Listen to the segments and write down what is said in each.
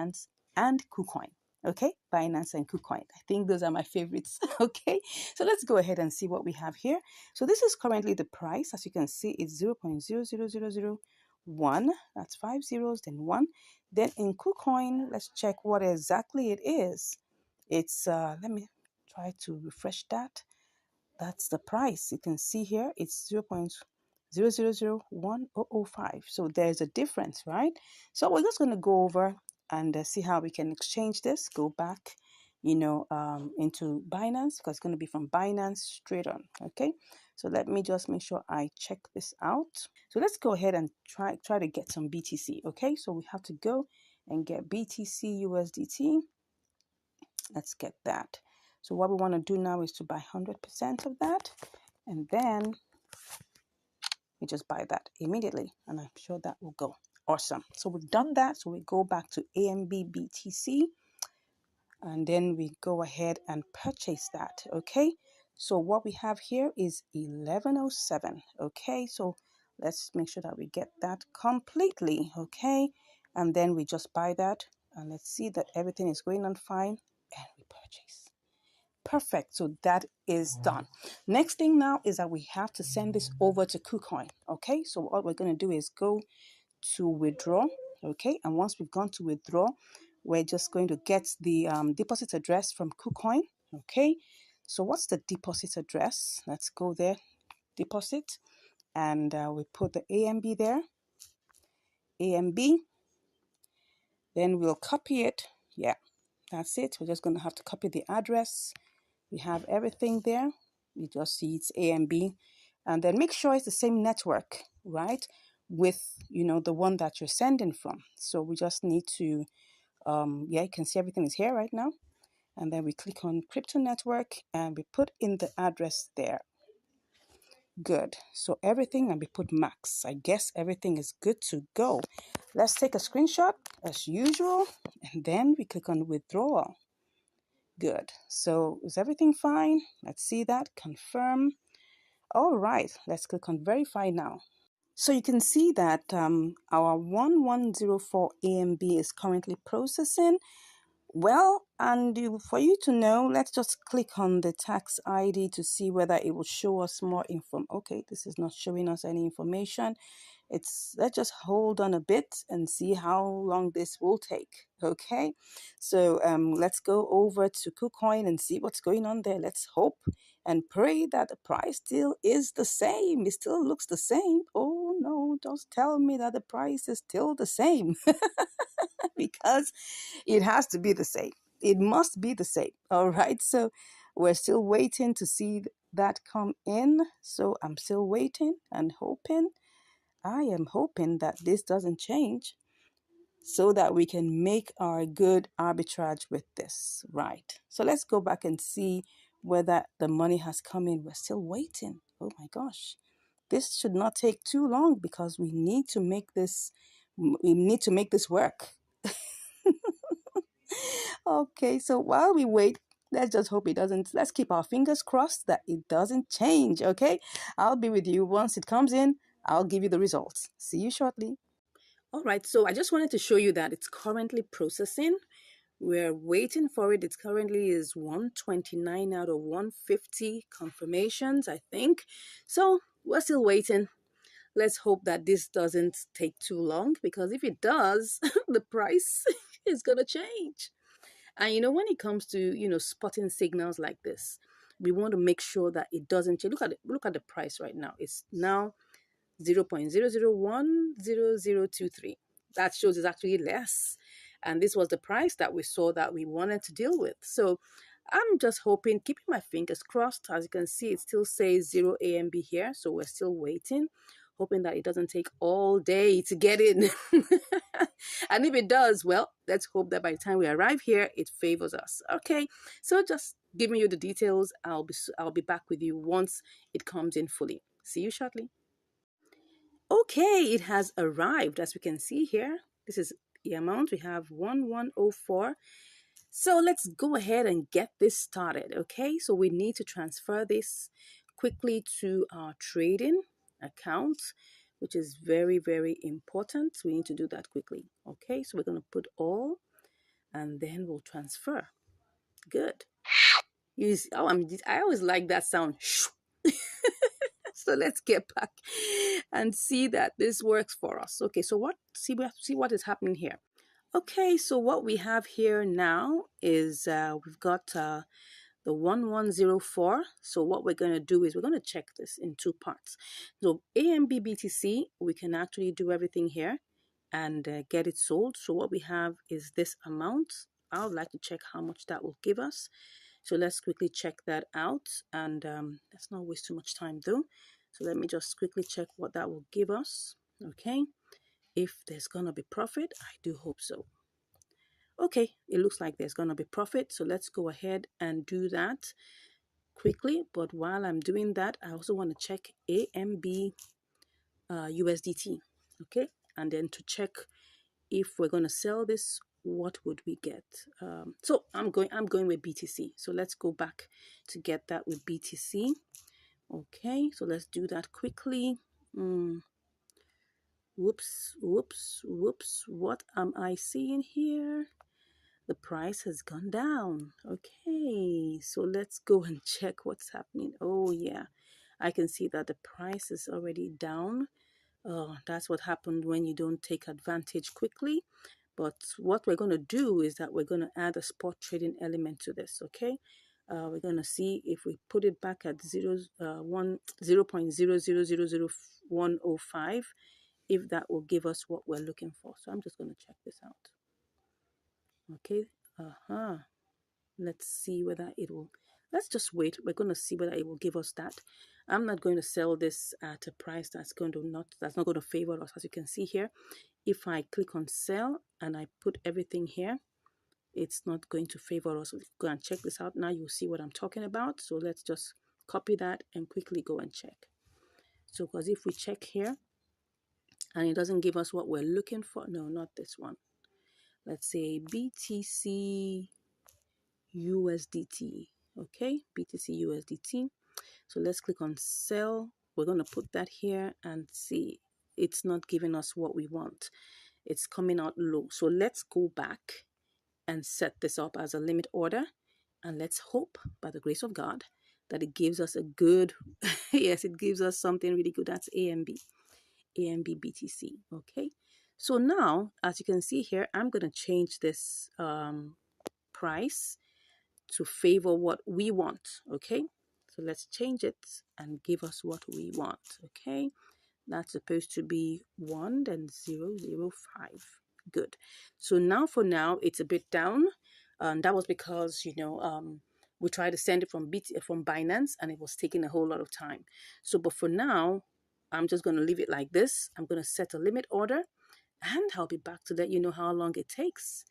Binance and KuCoin. Okay, Binance and KuCoin. I think those are my favorites. Okay, so let's go ahead and see what we have here. So this is currently the price. As you can see, it's 0.00001. That's 5 zeros, then 1. Then in KuCoin, let's check what exactly it is. It's, let me try to refresh that. That's the price. You can see here, it's 0.0001005. So there's a difference, right? So we're just going to go over and see how we can exchange this. Go back, into Binance, because it's going to be from Binance straight on. Okay, so let me just make sure I check this out. So let's go ahead and try to get some BTC. Okay, so we have to go and get BTC USDT. Let's get that. So what we want to do now is to buy 100% of that, and then we just buy that immediately, and I'm sure that will go awesome. So we've done that. So we go back to AMB BTC, and then we go ahead and purchase that. Okay, so what we have here is 1107. Okay, so let's make sure that we get that completely. Okay, and then we just buy that, and let's see that everything is going on fine, and we purchase. Perfect. So that is done. Next thing now is that we have to send this over to KuCoin. Okay, so what we're going to do is go to withdraw. Okay, and once we've gone to withdraw, we're just going to get the deposit address from KuCoin. Okay, so what's the deposit address? Let's go there, deposit, and we put the AMB there, AMB. Then we'll copy it. Yeah, that's it. We're just going to have to copy the address. We have everything there. You just see it's AMB, and then make sure it's the same network, right, with the one that you're sending from. So we just need to you can see everything is here right now, and then we click on crypto network and we put in the address there. Good. So everything, and we put max. I guess everything is good to go. Let's take a screenshot as usual, and then we click on withdrawal. Good. So is everything fine? Let's see that. Confirm. All right. Let's click on verify now. So you can see that our 1104 AMB is currently processing. Well, and for you to know, let's just click on the tax ID to see whether it will show us more info. Okay, this is not showing us any information. Let's just hold on a bit and see how long this will take. Okay, so let's go over to KuCoin and see what's going on there. Let's hope and pray that the price still is the same. It still looks the same. Oh no, don't tell me that the price is still the same. Because it has to be the same. It must be the same. All right. So we're still waiting to see that come in. So I'm still waiting and hoping. I am hoping that this doesn't change so that we can make our good arbitrage with this. Right. So let's go back and see whether the money has come in. We're still waiting. Oh my gosh. This should not take too long because we need to make this work. Okay, so while we wait, let's just hope it doesn't. Let's keep our fingers crossed that it doesn't change. Okay, I'll be with you once it comes in. I'll give you the results. See you shortly. All right, so I just wanted to show you that it's currently processing. We're waiting for it. It currently is 129 out of 150 confirmations, I think. So we're still waiting. Let's hope that this doesn't take too long, because if it does, the price is going to change. And when it comes to, spotting signals like this, we want to make sure that it doesn't change. Look at the price right now. It's now 0.0010023. That shows it's actually less. And this was the price that we saw that we wanted to deal with. So I'm just hoping, keeping my fingers crossed. As you can see, it still says 0 AMB here. So we're still waiting, hoping that it doesn't take all day to get in. And if it does, well, let's hope that by the time we arrive here, it favors us. Okay, so just giving you the details. I'll be back with you once it comes in fully. See you shortly. Okay, it has arrived. As we can see here, this is the amount. We have 1104. So let's go ahead and get this started. Okay, so we need to transfer this quickly to our trading account, which is very, very important. We need to do that quickly. Okay, so we're going to put all and then we'll transfer. Good. Oh, I always like that sound. So let's get back and see that this works for us. Okay, so see what is happening here. Okay, so what we have here now is we've got the 1104. So what we're going to do is we're going to check this in two parts. So AMB BTC, we can actually do everything here and get it sold. So what we have is this amount. I would like to check how much that will give us. So let's quickly check that out, and let's not waste too much time though. So let me just quickly check what that will give us. Okay, if there's gonna be profit, I do hope so. Okay, it looks like there's gonna be profit, so let's go ahead and do that quickly. But while I'm doing that, I also want to check AMB USDT. Okay, and then to check if we're going to sell this, what would we get? So I'm going with BTC. So let's go back to get that with BTC. Okay, so let's do that quickly. Whoops. What am I seeing here? The price has gone down. Okay, so let's go and check what's happening. Oh yeah, I can see that the price is already down. Oh, that's what happened when you don't take advantage quickly. But what we're going to do is that we're going to add a spot trading element to this. Okay, we're going to see if we put it back at 0.00000105, if that will give us what we're looking for. So I'm just going to check this out. Okay, let's see whether it will. Let's just wait. We're going to see whether it will give us that. I'm not going to sell this at a price that's not going to favor us. As you can see here, if I click on sell and I put everything here, it's not going to favor us. Go and check this out. Now you'll see what I'm talking about. So let's just copy that and quickly go and check. So because if we check here and it doesn't give us what we're looking for, no, not this one. Let's say BTC USDT. Okay, BTC USDT. So let's click on sell. We're going to put that here and see it's not giving us what we want. It's coming out low. So let's go back and set this up as a limit order, and let's hope by the grace of God that it gives us a good yes, it gives us something really good. That's AMB BTC. Okay, so now as you can see here, I'm going to change this price to favor what we want. Okay, so let's change it and give us what we want. Okay, that's supposed to be 1 and 005. Good. So now for now it's a bit down, and that was because we tried to send it from Binance and it was taking a whole lot of time. So but for now I'm just going to leave it like this. I'm going to set a limit order and I'll be back to let you know how long it takes.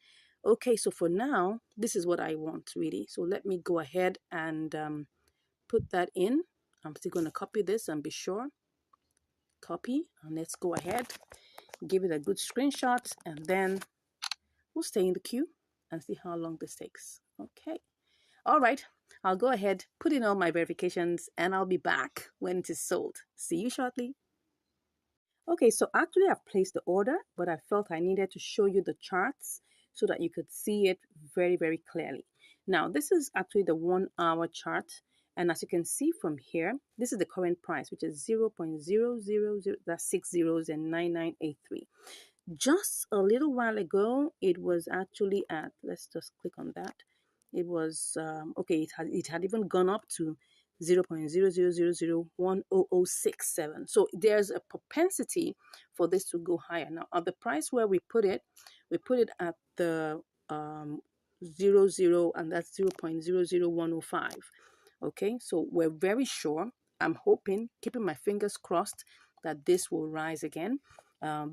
Okay, so for now, this is what I want really. So let me go ahead and put that in. I'm still going to copy this and be sure. Copy, and let's go ahead, give it a good screenshot, and then we'll stay in the queue and see how long this takes. Okay. All right. I'll go ahead, put in all my verifications, and I'll be back when it is sold. See you shortly. Okay, so actually I've placed the order, but I felt I needed to show you the charts so that you could see it very, very clearly. Now, this is actually the 1 hour chart. And as you can see from here, this is the current price, which is 0.000, that's 6 zeros and 9983. Just a little while ago, it was actually at, let's just click on that. It was, okay, it had even gone up to 0.000010067. So there's a propensity for this to go higher. Now, at the price where we put it at the 00, and that's 0.00105. Okay, so we're very sure. I'm hoping, keeping my fingers crossed, that this will rise again.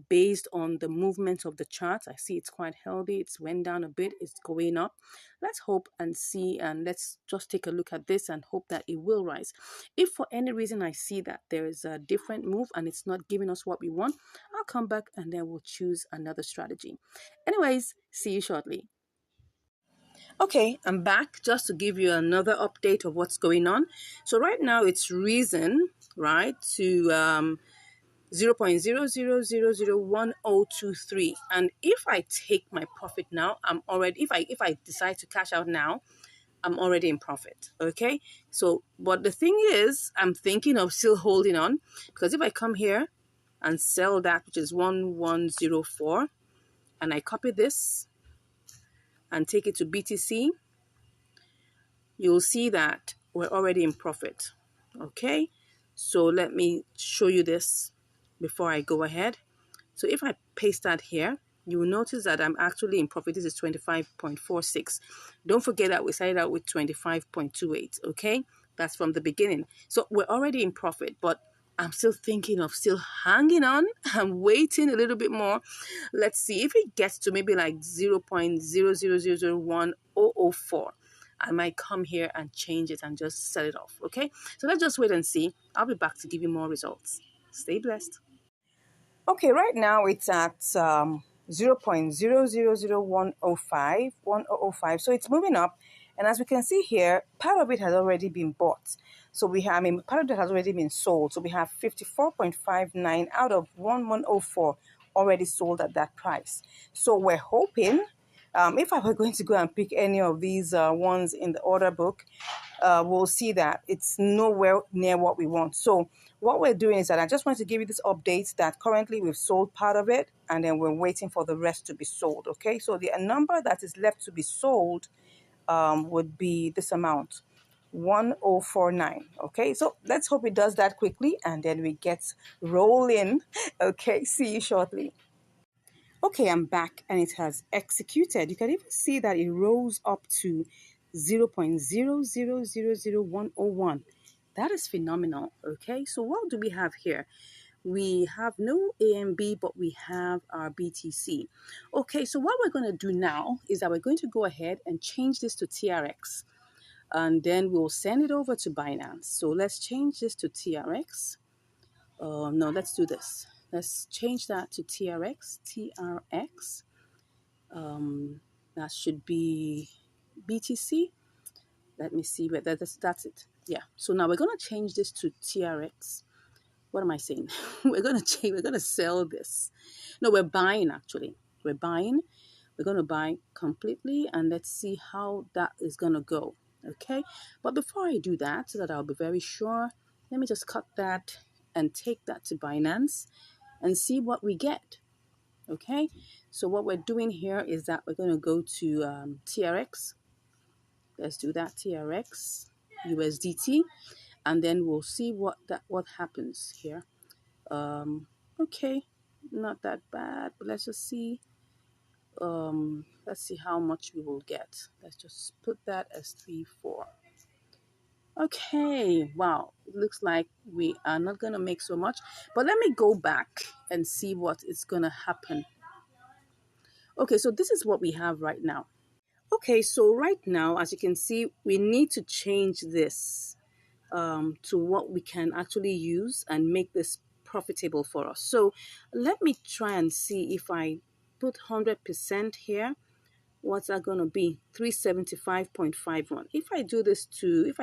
Based on the movement of the chart, I see it's quite healthy. It's went down a bit. It's going up. Let's hope and see, and let's just take a look at this and hope that it will rise. If for any reason I see that there is a different move and it's not giving us what we want, I'll come back and then we'll choose another strategy. Anyways, see you shortly. Okay, I'm back just to give you another update of what's going on. So right now it's risen, right, to 0.00001023. And if I take my profit now, I'm already, if I decide to cash out now, I'm already in profit. Okay. So, but the thing is, I'm thinking of still holding on, because if I come here and sell that, which is 1104, and I copy this and take it to BTC, you'll see that we're already in profit. Okay. So let me show you this before I go ahead. So if I paste that here, you will notice that I'm actually in profit. This is 25.46. Don't forget that we started out with 25.28, okay? That's from the beginning. So we're already in profit, but I'm still thinking of still hanging on. I'm waiting a little bit more. Let's see if it gets to maybe like 0.0001004. I might come here and change it and just sell it off, okay? So let's just wait and see. I'll be back to give you more results. Stay blessed. Okay, right now it's at 0.0001005. So it's moving up. And as we can see here, part of it has already been bought. So we have, part of it has already been sold. So we have 54.59 out of 1104 already sold at that price. So we're hoping, if I were going to go and pick any of these ones in the order book, we'll see that it's nowhere near what we want. So what we're doing is that I just want to give you this update that currently we've sold part of it, and then we're waiting for the rest to be sold. Okay, so the number that is left to be sold would be this amount, 1049. Okay, so let's hope it does that quickly and then we get rolling. Okay, see you shortly. Okay, I'm back and it has executed. You can even see that it rose up to 0.0000101. That is phenomenal. Okay, so what do we have here? We have no AMB, but we have our BTC. Okay, so what we're going to do now is that we're going to go ahead and change this to TRX. And then we'll send it over to Binance. So let's change this to TRX. No, let's do this. Let's change that to TRX. TRX. That should be BTC. Let me see whether that's it. Yeah. So now we're gonna change this to TRX. What am I saying? We're gonna sell this. No, we're buying actually. We're buying. We're gonna buy completely, and let's see how that is gonna go. Okay. But before I do that, so that I'll be very sure, let me just cut that and take that to Binance and see what we get. Okay, so what we're doing here is that we're going to go to TRX. Let's do that, TRX USDT, and then we'll see what happens here. Okay, not that bad, but let's just see. Let's see how much we will get. Let's just put that as 3.4. Okay, wow, it looks like we are not going to make so much, but let me go back and see what is going to happen. Okay, so this is what we have right now. Okay, so right now, as you can see, we need to change this to what we can actually use and make this profitable for us. So let me try and see if I put 100% here, what's that going to be? 375.51. If I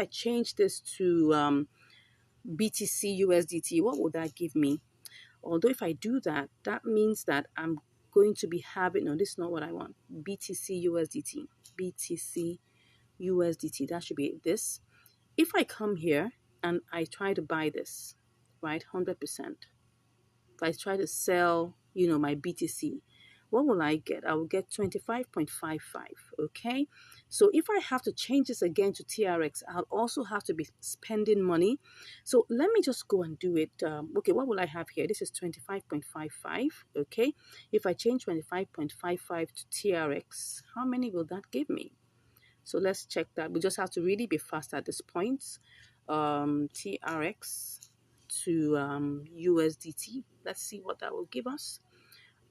change this to BTC USDT, what would that give me? Although if I do that, that means that I'm going to be having, no, this is not what I want. BTC USDT, that should be this. If I come here and I try to buy this, right, 100%. If I try to sell, my BTC, what will I get? I will get 25.55, okay? So if I have to change this again to TRX, I'll also have to be spending money. So let me just go and do it. Okay, what will I have here? This is 25.55, okay? If I change 25.55 to TRX, how many will that give me? So let's check that. We just have to really be fast at this point. TRX to USDT. Let's see what that will give us.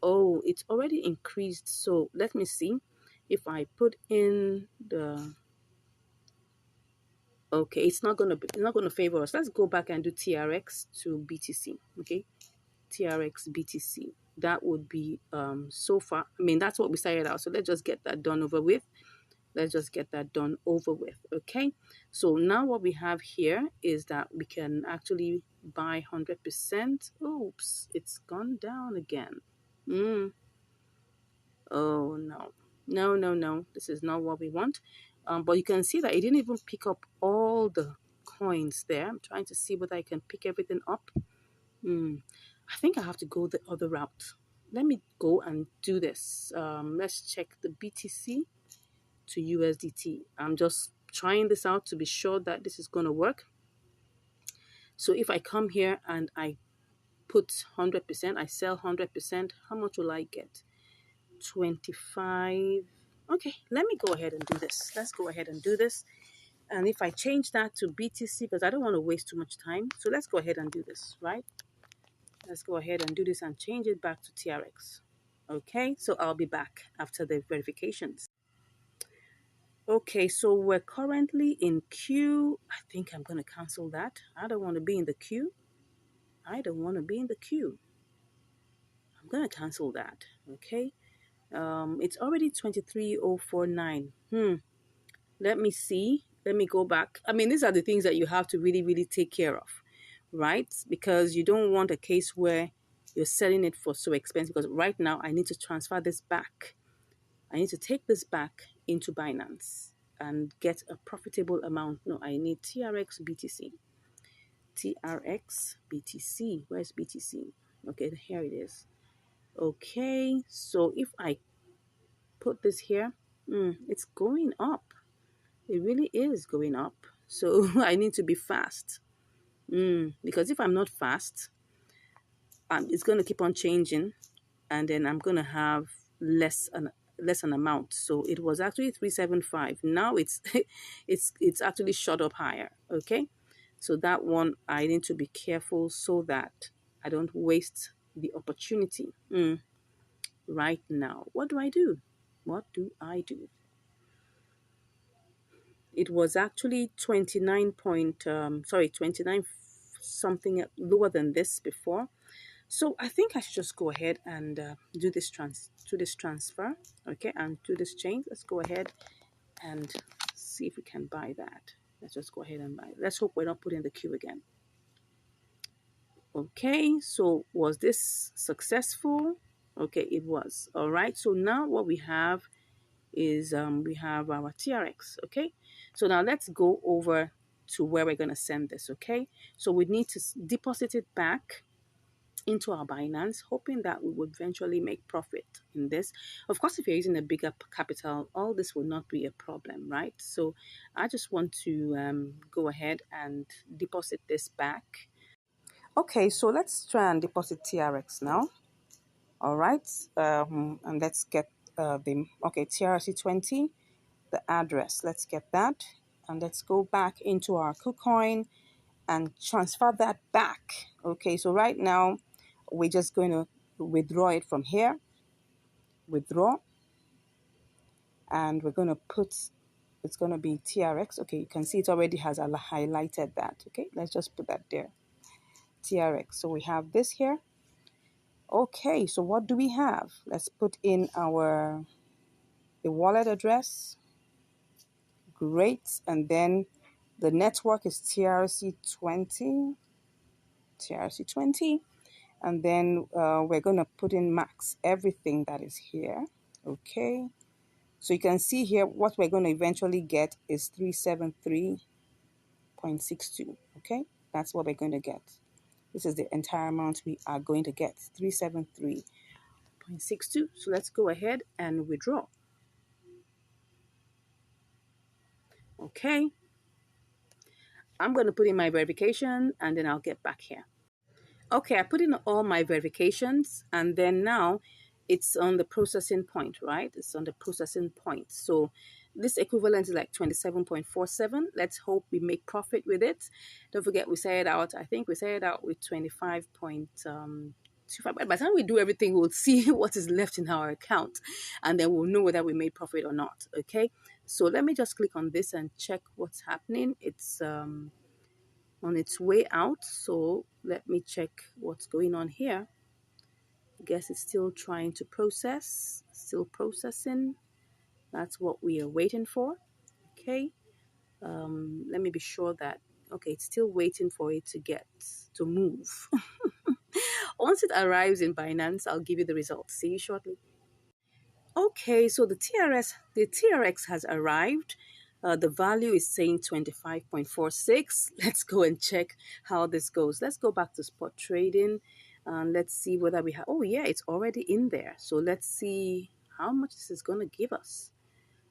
Oh, it's already increased. So let me see if I put in the, okay, it's not gonna favor us. Let's go back and do TRX to BTC. Okay, TRX BTC. That would be so far. That's what we started out. So let's just get that done over with. Let's just get that done over with. Okay, so now what we have here is that we can actually buy 100%. Oops, it's gone down again. Mm. Oh no, no, no, no. This is not what we want. But you can see that it didn't even pick up all the coins there. I'm trying to see whether I can pick everything up. I think I have to go the other route. Let me go and do this. Let's check the BTC to USDT. I'm just trying this out to be sure that this is going to work. So if I come here and I put 100%, I sell 100%, how much will I get? 25. Okay, let me go ahead and do this. Let's go ahead and do this. And if I change that to BTC, because I don't want to waste too much time, so let's go ahead and do this, right? Let's go ahead and do this and change it back to TRX. Okay, so I'll be back after the verifications. Okay, so we're currently in queue. I think I'm going to cancel that. I don't want to be in the queue. I don't want to be in the queue. I'm going to cancel that. Okay. It's already 23,049. Let me see. Let me go back. I mean, these are the things that you have to really, really take care of, right? Because you don't want a case where you're selling it for so expensive. Because right now, I need to transfer this back. I need to take this back into Binance and get a profitable amount. No, I need TRX BTC. TRX BTC. Where's BTC? Okay, here it is. Okay, so if I put this here, it's going up. It really is going up. So I need to be fast. Because if I'm not fast, it's going to keep on changing, and then I'm going to have less an amount. So it was actually 375. Now it's it's actually shot up higher. Okay, so that one I need to be careful so that I don't waste the opportunity. Right now, what do I do? What do I do? It was actually 29 something lower than this before. So I think I should just go ahead and do this transfer, okay, and do this change. Let's go ahead and see if we can buy that. Let's just go ahead and buy it. Let's hope we're not put in the queue again. Okay, so was this successful? Okay, it was. All right, so now what we have is we have our TRX. Okay, so now let's go over to where we're going to send this. Okay, so we need to deposit it back into our Binance, hoping that we would eventually make profit in this. Of course, if you're using a bigger capital, all this will not be a problem, right? So I just want to go ahead and deposit this back. Okay, so let's try and deposit TRX now. All right, and let's get TRC20, the address. Let's get that, and let's go back into our KuCoin and transfer that back. Okay, so right now we're just going to withdraw it from here. Withdraw, and we're going to put. It's going to be TRX. Okay, you can see it already has highlighted that. Okay, let's just put that there. TRX. So we have this here. Okay, so what do we have? Let's put in the wallet address. Great. And then the network is TRC20. TRC20. And then we're going to put in max everything that is here. Okay. So you can see here what we're going to eventually get is 373.62. Okay. That's what we're going to get. This is the entire amount we are going to get, 373.62. So let's go ahead and withdraw. Okay. I'm going to put in my verification and then I'll get back here. Okay, I put in all my verifications and then now it's on the processing point, right? It's on the processing point. So this equivalent is like 27.47. Let's hope we make profit with it. Don't forget we set it out. I think we set it out with 25.25. By the time we do everything, we'll see what is left in our account and then we'll know whether we made profit or not. Okay, so let me just click on this and check what's happening. It's on its way out, so let me check what's going on here. I guess it's still trying to process, still processing. That's what we are waiting for. Okay, let me be sure that Okay, it's still waiting for it to move. Once it arrives in Binance, I'll give you the results. See you shortly. Okay, so the TRX has arrived. The value is saying 25.46. Let's go and check how this goes. Let's go back to spot trading and let's see whether we have. Oh, yeah, it's already in there. So let's see how much this is going to give us.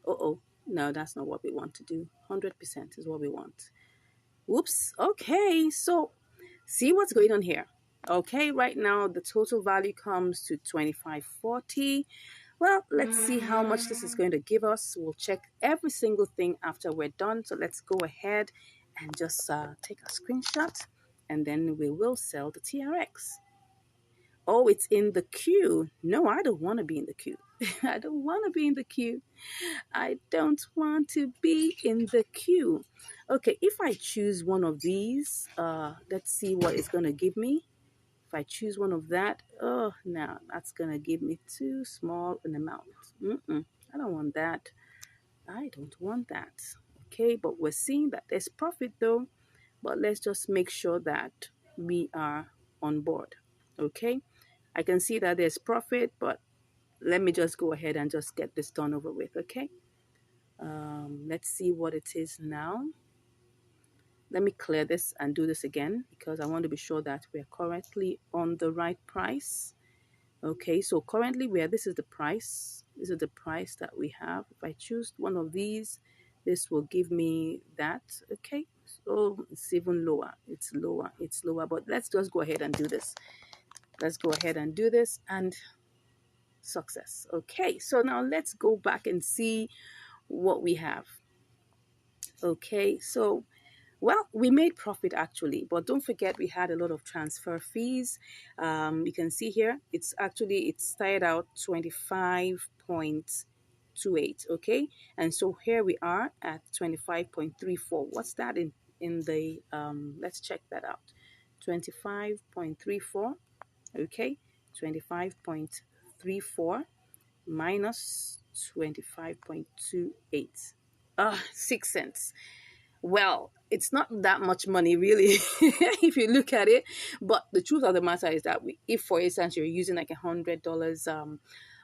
Oh, no, that's not what we want to do. 100% is what we want. Whoops. Okay, so see what's going on here. Okay, right now the total value comes to 25.40. Well, let's see how much this is going to give us. We'll check every single thing after we're done. So let's go ahead and just take a screenshot and then we will sell the TRX. Oh, it's in the queue. No, I don't want to be in the queue. I don't want to be in the queue. I don't want to be in the queue. Okay, if I choose one of these, let's see what it's going to give me. If I choose one of that, oh, no, that's going to give me too small an amount. I don't want that. I don't want that. Okay, but we're seeing that there's profit though. But let's just make sure that we are on board. Okay, I can see that there's profit, but let me just go ahead and just get this done over with. Okay, let's see what it is now. Let me clear this and do this again because I want to be sure that we're currently on the right price. Okay, so currently this is the price. This is the price that we have. If I choose one of these, this will give me that. Okay, so it's even lower. It's lower, but let's just go ahead and do this. Let's go ahead and do this and success. Okay, so now let's go back and see what we have. Okay, so well, we made profit actually, but don't forget we had a lot of transfer fees. You can see here, it started out 25.28, okay? And so here we are at 25.34. What's that in the, let's check that out. 25.34, okay? 25.34 minus 25.28. 6 cents. Well, it's not that much money really if you look at it, but the truth of the matter is that if for instance you're using like $100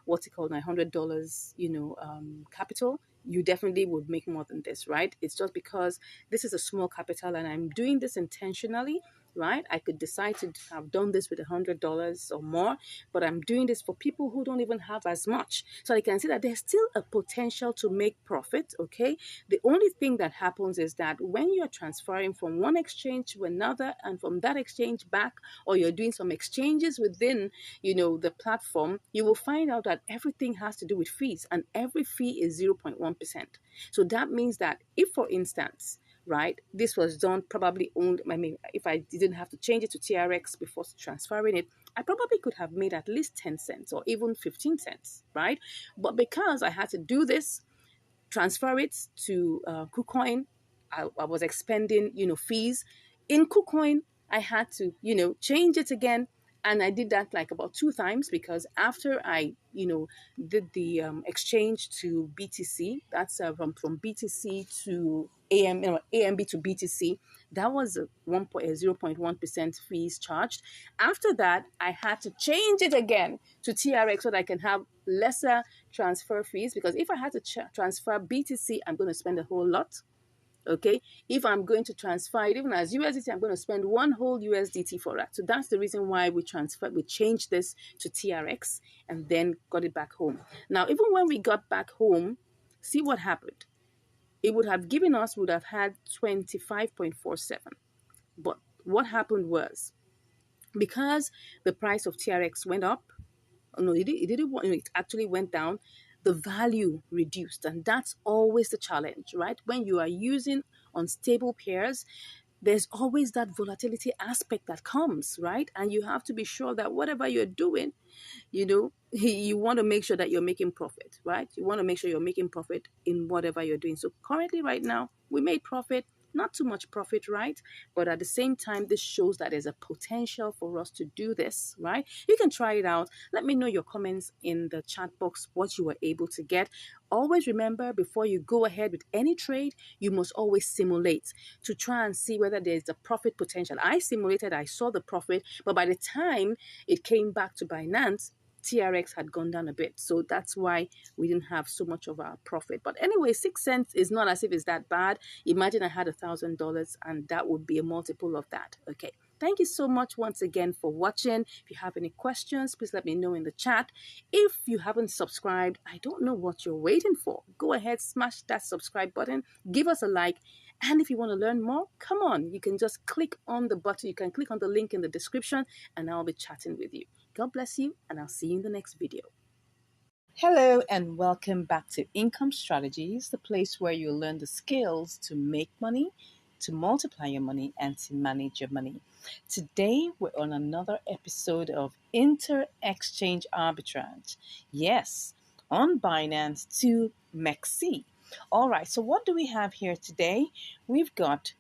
what's it called, $100 capital, you definitely would make more than this, right? It's just because this is a small capital and I'm doing this intentionally, right? I could decide to have done this with $100 or more, but I'm doing this for people who don't even have as much. So I can see that there's still a potential to make profit, okay? The only thing that happens is that when you're transferring from one exchange to another and from that exchange back, or you're doing some exchanges within, the platform, you will find out that everything has to do with fees and every fee is 0.1%. So that means that if, for instance, right, this was done probably owned, if I didn't have to change it to TRX before transferring it, I probably could have made at least 10 cents or even 15 cents, right? But because I had to do this, transfer it to KuCoin, I was expending, fees. In KuCoin, I had to, change it again. And I did that like about 2 times because after I, did the exchange to BTC, that's from BTC to AMB to BTC, that was a 0.1% fees charged. After that, I had to change it again to TRX so that I can have lesser transfer fees, because if I had to transfer BTC, I'm going to spend a whole lot. Okay, if I'm going to transfer it even as USDT, I'm going to spend one whole USDT for that. So that's the reason why we changed this to TRX and then got it back home. Now, even when we got back home, see what happened. It would have had 25.47. But what happened was, because the price of TRX went up, it actually went down, the value reduced. And that's always the challenge, right? When you are using unstable pairs, there's always that volatility aspect that comes, right? And you have to be sure that whatever you're doing, you want to make sure that you're making profit, right? You want to make sure you're making profit in whatever you're doing. So currently right now, we made profit, Not too much profit, right? But at the same time, this shows that there's a potential for us to do this, right? You can try it out. Let me know your comments in the chat box what you were able to get. Always remember, before you go ahead with any trade, you must always simulate to try and see whether there's a profit potential. I simulated, I saw the profit, but by the time it came back to Binance, TRX had gone down a bit. So that's why we didn't have so much of our profit. But anyway, 6 cents is not as if it's that bad. Imagine I had $1,000 and that would be a multiple of that. Okay. Thank you so much once again for watching. If you have any questions, please let me know in the chat. If you haven't subscribed, I don't know what you're waiting for. Go ahead, smash that subscribe button, give us a like. And if you want to learn more, come on. You can just click on the button. You can click on the link in the description and I'll be chatting with you. God bless you, and I'll see you in the next video. Hello, and welcome back to Income Strategies, the place where you learn the skills to make money, to multiply your money, and to manage your money. Today, we're on another episode of Inter-Exchange Arbitrage. Yes, on Binance to MEXC. All right, so what do we have here today? We've got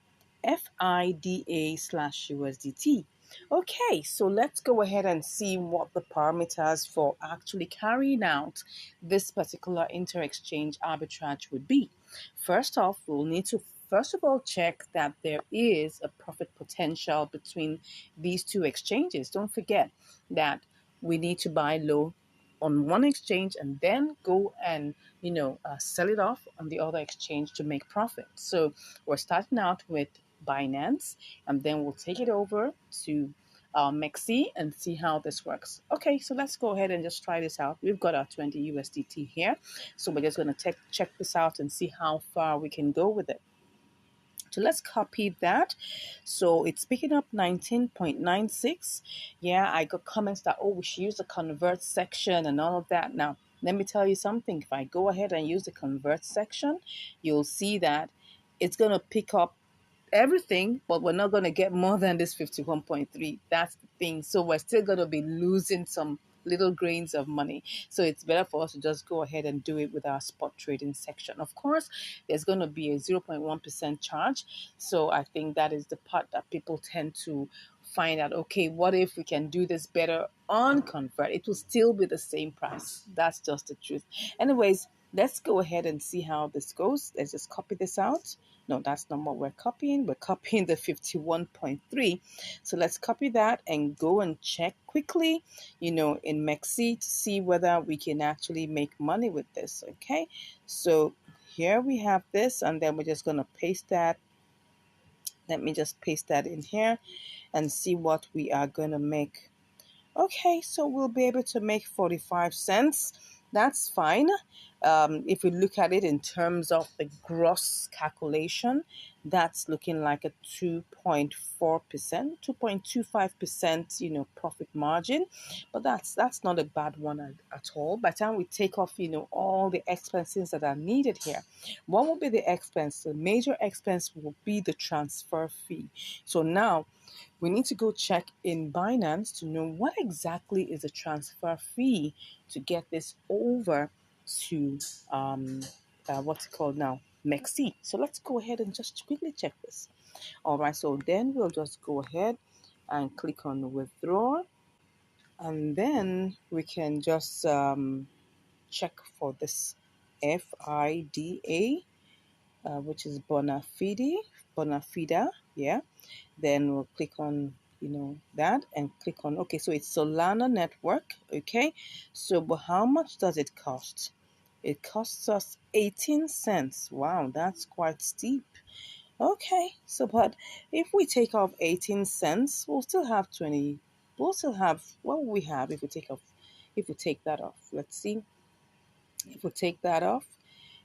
FIDA/USDT. Okay, so let's go ahead and see what the parameters for actually carrying out this particular inter-exchange arbitrage would be. First off, we'll need to first of all check that there is a profit potential between these two exchanges. Don't forget that we need to buy low on one exchange and then go and sell it off on the other exchange to make profit. So we're starting out with Binance, and then we'll take it over to MEXC and see how this works. Okay, so let's go ahead and just try this out. We've got our 20 USDT here, so we're just going to check this out and see how far we can go with it. So let's copy that. So it's picking up 19.96. Yeah, I got comments that, oh, we should use the convert section and all of that. Now, let me tell you something. If I go ahead and use the convert section, you'll see that it's going to pick up everything, but we're not going to get more than this 51.3. That's the thing. So we're still going to be losing some little grains of money. So it's better for us to just go ahead and do it with our spot trading section. Of course, there's going to be a 0.1% charge. So I think that is the part that people tend to find out, okay, what if we can do this better on convert? It will still be the same price. That's just the truth. Anyways, let's go ahead and see how this goes. Let's just copy this out. No, that's not what we're copying. We're copying the 51.3. So let's copy that and go and check quickly, in MEXC to see whether we can actually make money with this. Okay, so here we have this, and then we're just going to paste that. Let me just paste that in here and see what we are going to make. Okay, so we'll be able to make 45 cents. That's fine. If we look at it in terms of the gross calculation, that's looking like a 2.4%, 2.25%, profit margin. But that's not a bad one at all. By the time we take off, all the expenses that are needed here, what will be the expense? The major expense will be the transfer fee. So now we need to go check in Binance to know what exactly is the transfer fee to get this over to what's it called now, MEXC. So let's go ahead and just quickly check this. All right, so then we'll just go ahead and click on withdraw, and then we can just check for this FIDA, which is Bonafide, yeah. Then we'll click on that and click on, okay, so it's Solana network. Okay, so but how much does it cost? It costs us 18 cents. Wow, that's quite steep. Okay, so but if we take off 18 cents, we'll still have what will we have if we take that off? Let's see. If we take that off,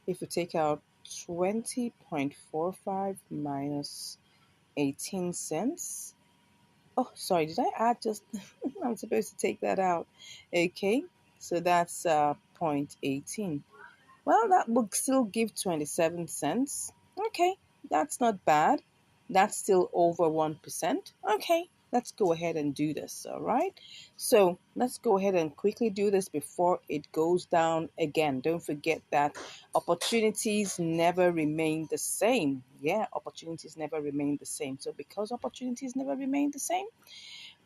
if we take out 20.45 minus 18 cents. Oh, sorry, did I add just, I'm supposed to take that out. Okay, so that's 0.18. Well, that would still give 27 cents. Okay, that's not bad. That's still over 1%. Okay, let's go ahead and do this. All right, so let's go ahead and quickly do this before it goes down again. Don't forget that opportunities never remain the same. Yeah, opportunities never remain the same. So because opportunities never remain the same,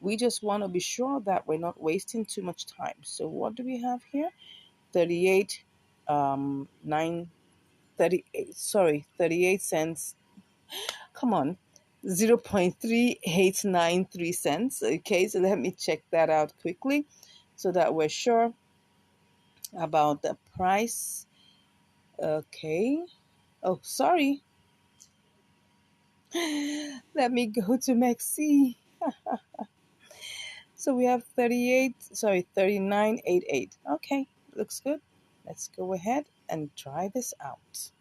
we just want to be sure that we're not wasting too much time. So what do we have here? 38 9 38, sorry, 38 cents. Come on, 0.3893 cents. Okay, so let me check that out quickly so that we're sure about the price. Okay. Oh, sorry. Let me go to MEXC. So we have 39.88. Okay, looks good. Let's go ahead and try this out.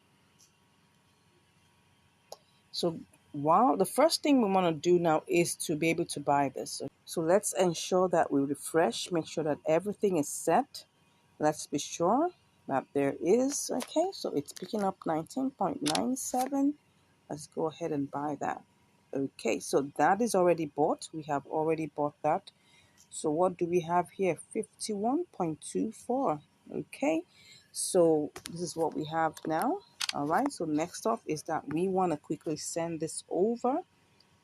So wow, the first thing we want to do now is to be able to buy this. So let's ensure that we refresh, make sure that everything is set. Let's be sure that there is. Okay, so it's picking up 19.97. Let's go ahead and buy that. Okay, so that is already bought. We have already bought that. So what do we have here? 51.24. Okay, so this is what we have now. All right, so next up is that we want to quickly send this over,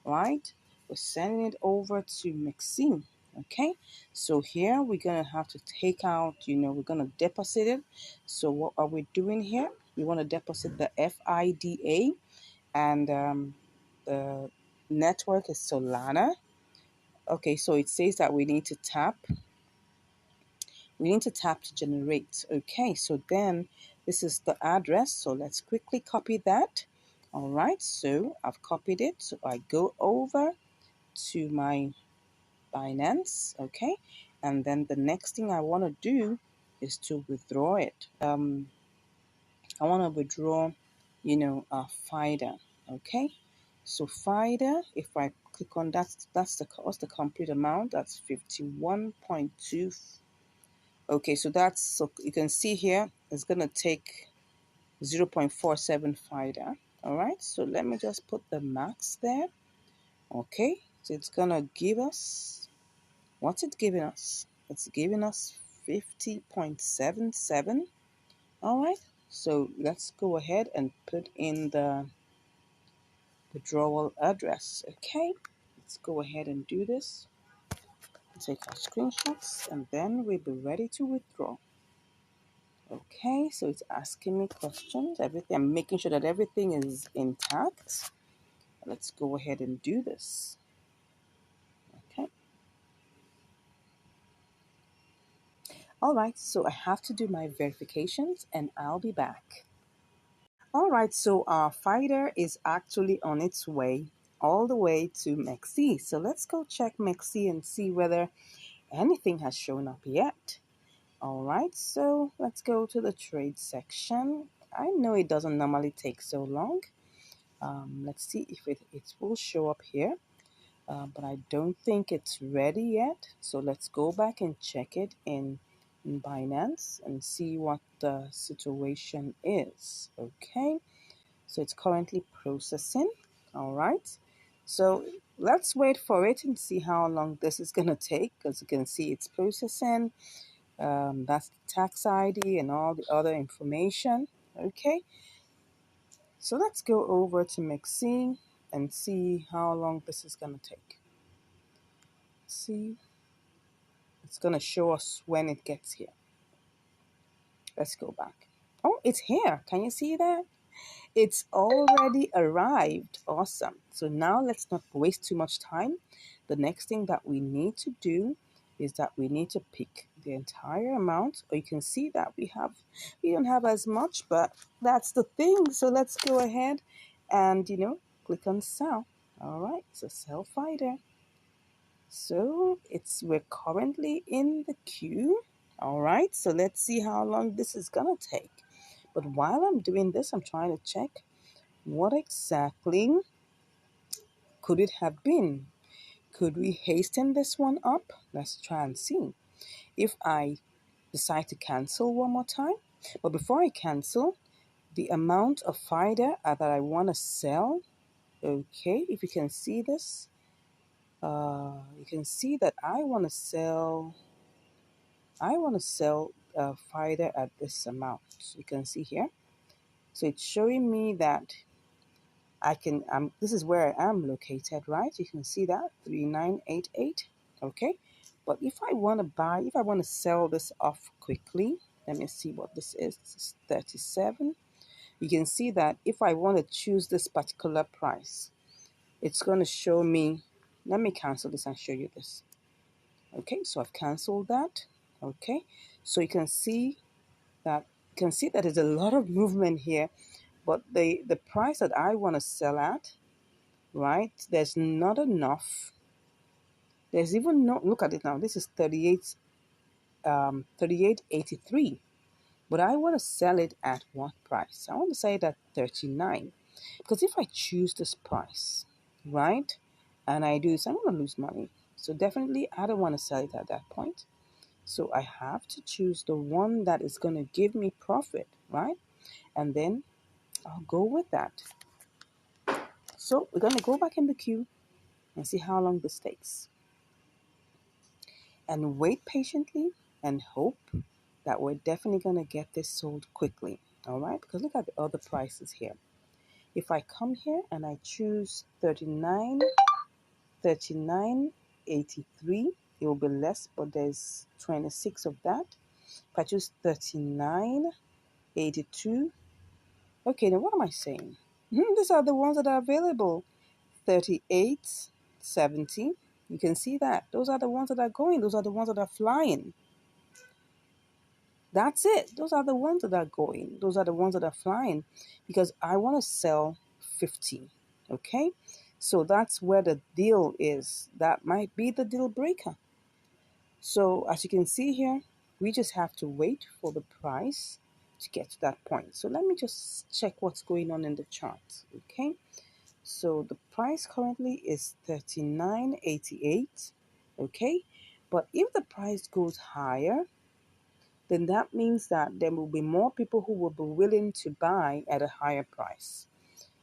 right? We're sending it over to MEXC. Okay, so here we're gonna have to take out, we're gonna deposit it. So what are we doing here? We want to deposit the FIDA, and the network is Solana. Okay, so it says that we need to tap to generate. Okay, so then this is the address. So let's quickly copy that. All right, so I've copied it. So I go over to my Binance. Okay, and then the next thing I want to do is to withdraw it. I want to withdraw, FIDA. Okay, so FIDA, if I click on that, what's the complete amount? That's 51.2. Okay, so you can see here, it's going to take 0.47 FIDA. All right, so let me just put the max there. Okay, so it's going to give us, what's it giving us? It's giving us 50.77. All right, so let's go ahead and put in the withdrawal address. Okay, let's go ahead and do this. Take our screenshots and then we'll be ready to withdraw. Okay, so it's asking me questions, everything. I'm making sure that everything is intact. Let's go ahead and do this. Okay. All right, so I have to do my verifications and I'll be back. All right, so our fighter is actually on its way all the way to MEXC. So let's go check MEXC and see whether anything has shown up yet. All right, so let's go to the trade section. I know it doesn't normally take so long. Let's see if it will show up here, but I don't think it's ready yet. So let's go back and check it in Binance and see what the situation is. Okay, so it's currently processing. All right, so let's wait for it and see how long this is going to take. As you can see, it's processing. That's the tax ID and all the other information. Okay, so let's go over to MEXC and see how long this is going to take. See, it's going to show us when it gets here. Let's go back. Oh, it's here. Can you see that? It's already arrived. Awesome. So now let's not waste too much time. The next thing that we need to do is that we need to pick the entire amount, or you can see that we don't have as much, but that's the thing. So let's go ahead and click on sell. All right, so sell FIDA. So we're currently in the queue. All right, so let's see how long this is gonna take. But while I'm doing this, I'm trying to check what exactly could it have been. Could we hasten this one up? Let's try and see. If I decide to cancel one more time, but before I cancel, the amount of FIDA that I want to sell, okay, if you can see this, You can see that I want to sell FIDA at this amount. You can see here. So it's showing me that this is where I am located, right? You can see that 3988. Okay. But if I want to sell this off quickly, let me see what this is. This is 37. You can see that if I want to choose this particular price, it's going to show me. Let me cancel this and show you this. Okay, so I've canceled that. Okay, so you can see that there's a lot of movement here, but the price that I want to sell at, right? There's not enough. There's even no, look at it now. This is 38.83. But I want to sell it at what price? I want to sell it at 39. Because if I choose this price, right, and I do this, I'm going to lose money. So definitely I don't want to sell it at that point. So I have to choose the one that is going to give me profit, right? And then I'll go with that. So we're going to go back in the queue and see how long this takes. And wait patiently and hope that we're definitely going to get this sold quickly. All right? Because look at the other prices here. If I come here and I choose 39.83, it will be less, but there's 26 of that. If I choose 39.82, okay, then what am I saying? These are the ones that are available. 38.70. You can see that. Those are the ones that are going. Those are the ones that are flying. That's it. Those are the ones that are going. Those are the ones that are flying because I want to sell 50. Okay? So that's where the deal is. That might be the deal breaker. So as you can see here, we just have to wait for the price to get to that point. So let me just check what's going on in the chart. Okay? So the price currently is 39.88. Okay? But if the price goes higher, then that means that there will be more people who will be willing to buy at a higher price.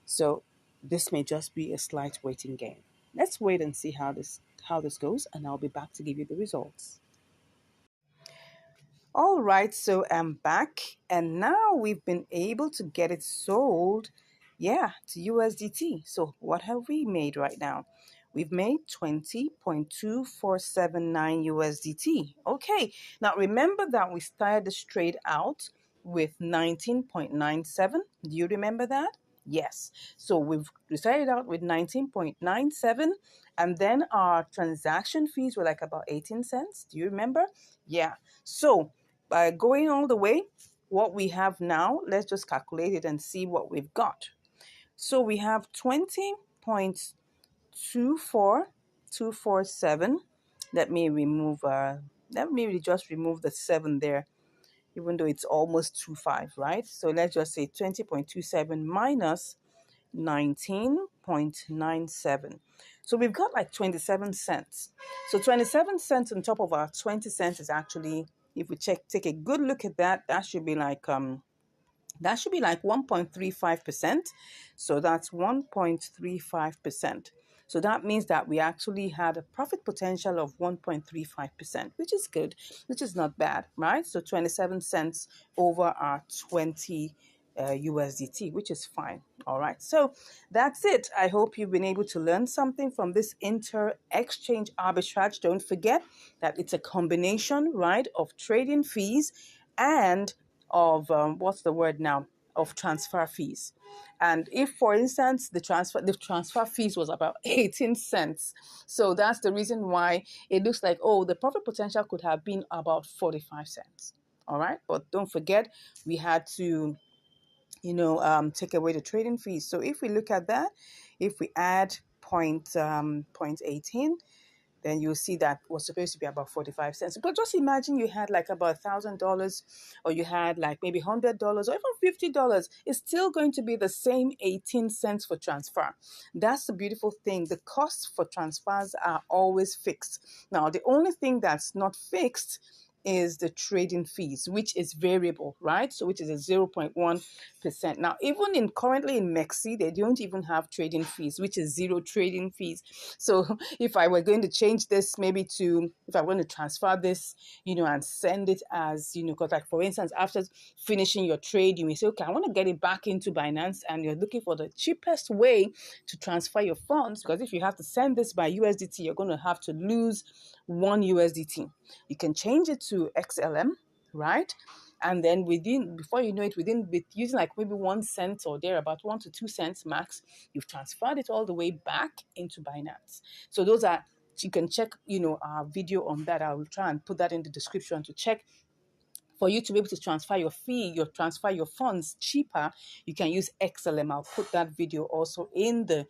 So this may just be a slight waiting game. Let's wait and see how this goes, and I'll be back to give you the results. All right, so I'm back, and now we've been able to get it sold, to USDT. So what have we made right now? We've made 20.2479 USDT. Okay, now remember that we started this trade out with 19.97. Do you remember that? Yes. So we started out with 19.97, and then our transaction fees were like about 18 cents. Do you remember? Yeah. So by going all the way, what we have now, let's just calculate it and see what we've got. So we have 20.24247. Let me just remove the 7 there, even though it's almost 25, right? So let's just say 20.27 minus 19.97. So we've got like 27 cents. So 27 cents on top of our 20 cents is actually, if we take a good look at that, that should be like 1.35%. So that's 1.35%. So that means that we actually had a profit potential of 1.35%, which is good, which is not bad, right? So 27 cents over our 20 USDT, which is fine. All right. So that's it. I hope you've been able to learn something from this inter-exchange arbitrage. Don't forget that it's a combination, right, of trading fees and of of transfer fees. And if, for instance, the transfer fees was about 18 cents, so that's the reason why it looks like, oh, the profit potential could have been about 45 cents. All right, but don't forget we had to take away the trading fees. So if we look at that, if we add point 18, then you'll see that was supposed to be about 45 cents. But just imagine you had like about $1,000, or you had like maybe $100 or even $50. It's still going to be the same 18 cents for transfer. That's the beautiful thing. The costs for transfers are always fixed. Now, the only thing that's not fixed is the trading fees, which is variable, right? So which is a 0.1%. Now, even in currently in MEXC, they don't even have trading fees, which is zero trading fees. So if I were going to change this, maybe to, if I want to transfer this, and send it as, because like for instance, after finishing your trade, you may say, okay, I want to get it back into Binance, and you're looking for the cheapest way to transfer your funds, because if you have to send this by USDT, you're going to have to lose one USDT. You can change it to XLM, right? And then before you know it, with using like maybe 1 cent or there, about 1 to 2 cents max, you've transferred it all the way back into Binance. So those are, you can check, our video on that. I will try and put that in the description to check. For you to be able to transfer your funds cheaper, you can use XLM. I'll put that video also in the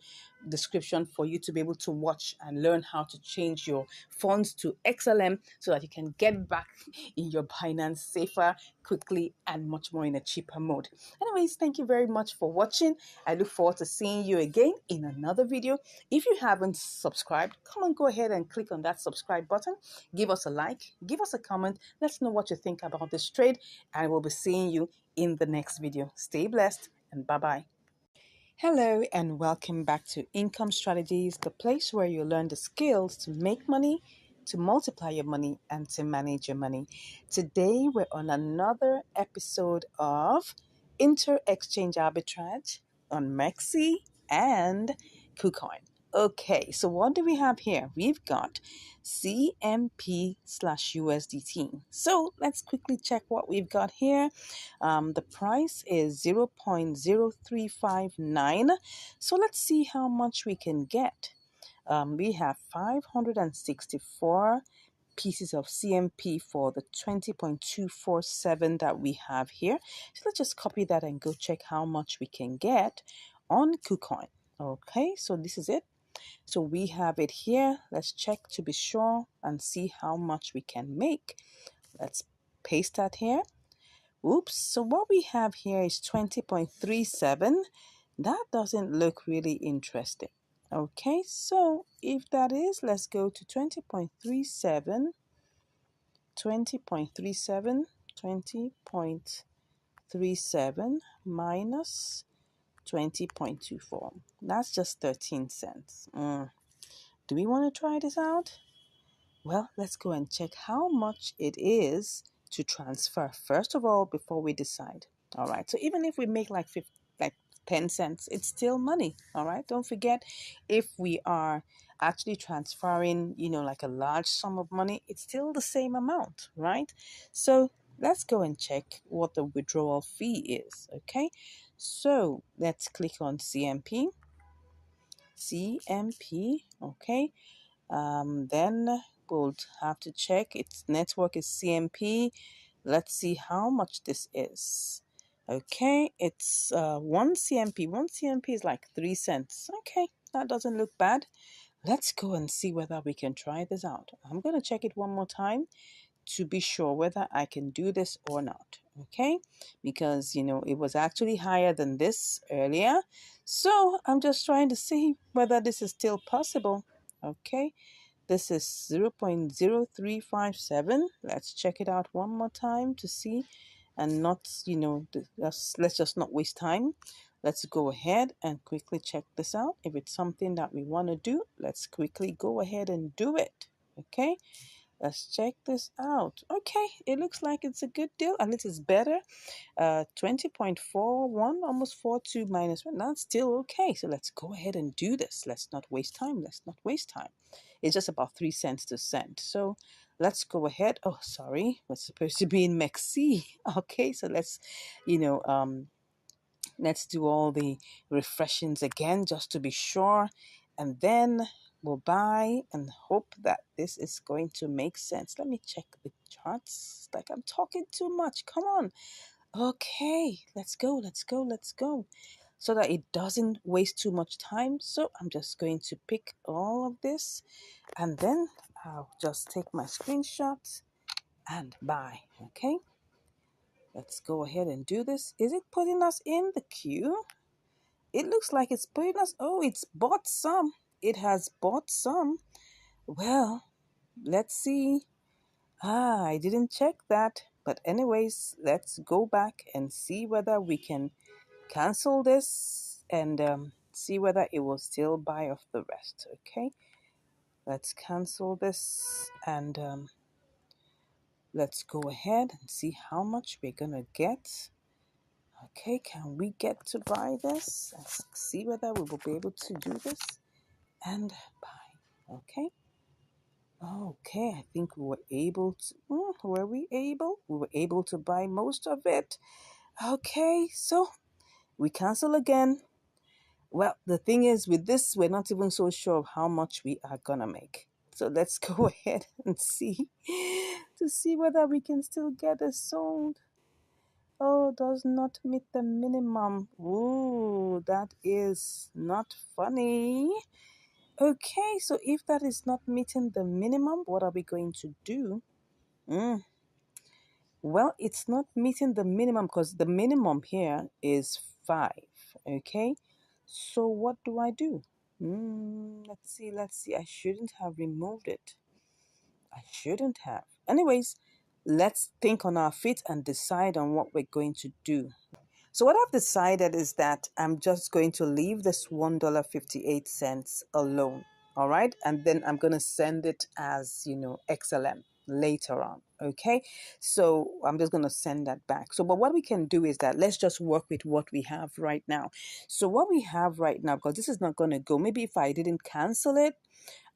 description for you to be able to watch and learn how to change your funds to XLM so that you can get back in your Binance safer, quickly, and much more in a cheaper mode. Anyways, thank you very much for watching. I look forward to seeing you again in another video. If you haven't subscribed, come on, go ahead and click on that subscribe button. Give us a like, give us a comment. Let's know what you think about this trade, and we'll be seeing you in the next video. Stay blessed, and bye-bye. Hello and welcome back to Income Strategies, the place where you learn the skills to make money, to multiply your money, and to manage your money. Today we're on another episode of Inter-Exchange Arbitrage on MEXC and KuCoin. Okay, so what do we have here? We've got CMP/USDT. So let's quickly check what we've got here. The price is 0.0359. So let's see how much we can get. We have 564 pieces of CMP for the 20.247 that we have here. So let's just copy that and go check how much we can get on KuCoin. Okay, so this is it. So we have it here. Let's check to be sure and see how much we can make. Let's paste that here. Oops, so what we have here is 20.37. That doesn't look really interesting. Okay, so if that is, let's go to 20.37, 20.37 minus 20.24. That's just 13 cents. Do we want to try this out? Well, let's go and check how much it is to transfer first of all before we decide. All right, so even if we make like 10 cents, it's still money. All right, don't forget, if we are actually transferring, like a large sum of money, it's still the same amount, right? So let's go and check what the withdrawal fee is. Okay, so let's click on CMP. Okay. Then we'll have to check its network is CMP. Let's see how much this is. Okay, it's 1 CMP. 1 CMP is like 3 cents. Okay, that doesn't look bad. Let's go and see whether we can try this out. I'm going to check it one more time to be sure whether I can do this or not. Okay, because it was actually higher than this earlier. So I'm just trying to see whether this is still possible. Okay, this is 0.0357. Let's check it out one more time to see, and not, let's just not waste time. Let's go ahead and quickly check this out. If it's something that we want to do, let's quickly go ahead and do it. Okay, let's check this out. Okay, it looks like it's a good deal, and it is better. 20.41, almost 42 minus 1. That's still okay. So let's go ahead and do this. Let's not waste time. It's just about 3 cents to cent. So let's go ahead. Oh, sorry. We're supposed to be in MEXC. Okay, so let's, let's do all the refreshings again just to be sure. And then we'll buy and hope that this is going to make sense. Let me check the charts. Like I'm talking too much. Come on. Okay, let's go. So that it doesn't waste too much time. So I'm just going to pick all of this, and then I'll just take my screenshot and buy. Okay, let's go ahead and do this. Is it putting us in the queue? It looks like it's putting us. Oh, it's bought some. It has bought some. Well, let's see. I didn't check that. But anyways, let's go back and see whether we can cancel this and see whether it will still buy off the rest. Okay, let's cancel this and let's go ahead and see how much we're gonna get. Okay, can we get to buy this? Let's see whether we will be able to do this and buy. Okay. Okay, I think we were able to. Were we able? We were able to buy most of it. Okay, so we cancel again. Well, the thing is, with this, we're not even so sure of how much we are gonna make. So let's go ahead and see to see whether we can still get it sold. Oh, does not meet the minimum. Ooh, that is not funny. Okay, so if that is not meeting the minimum, what are we going to do? Well, it's not meeting the minimum because the minimum here is 5. Okay, so what do I do? Let's see. I shouldn't have removed it. I shouldn't have. Anyways, let's think on our feet and decide on what we're going to do. So what I've decided is that I'm just going to leave this $1.58 alone. All right. And then I'm going to send it as, XLM later on. Okay. So I'm just going to send that back. So, but what we can do is that let's just work with what we have right now. So what we have right now, because this is not going to go, maybe if I didn't cancel it,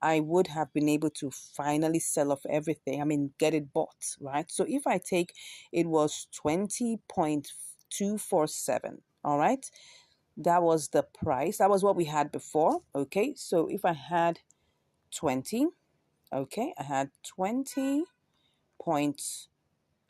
I would have been able to finally sell off everything. I mean, get it bought, right? So if I take, it was 20.247, all right? That was the price. That was what we had before, okay? So if I had 20, okay, I had 20 point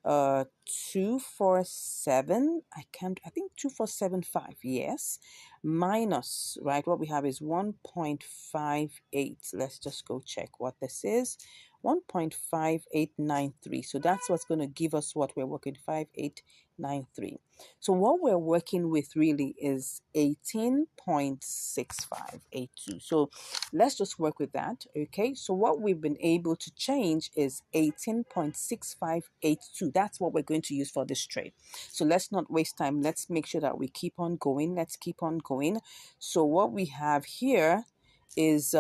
247. I think 2475, yes, minus, right, what we have is 1.58. Let's just go check what this is. 1.5893. So that's what's going to give us what we're working, 5893. So what we're working with really is 18.6582. So let's just work with that. Okay, so what we've been able to change is 18.6582. That's what we're going to use for this trade. So let's not waste time. Let's make sure that we keep on going. Let's keep on going. So what we have here is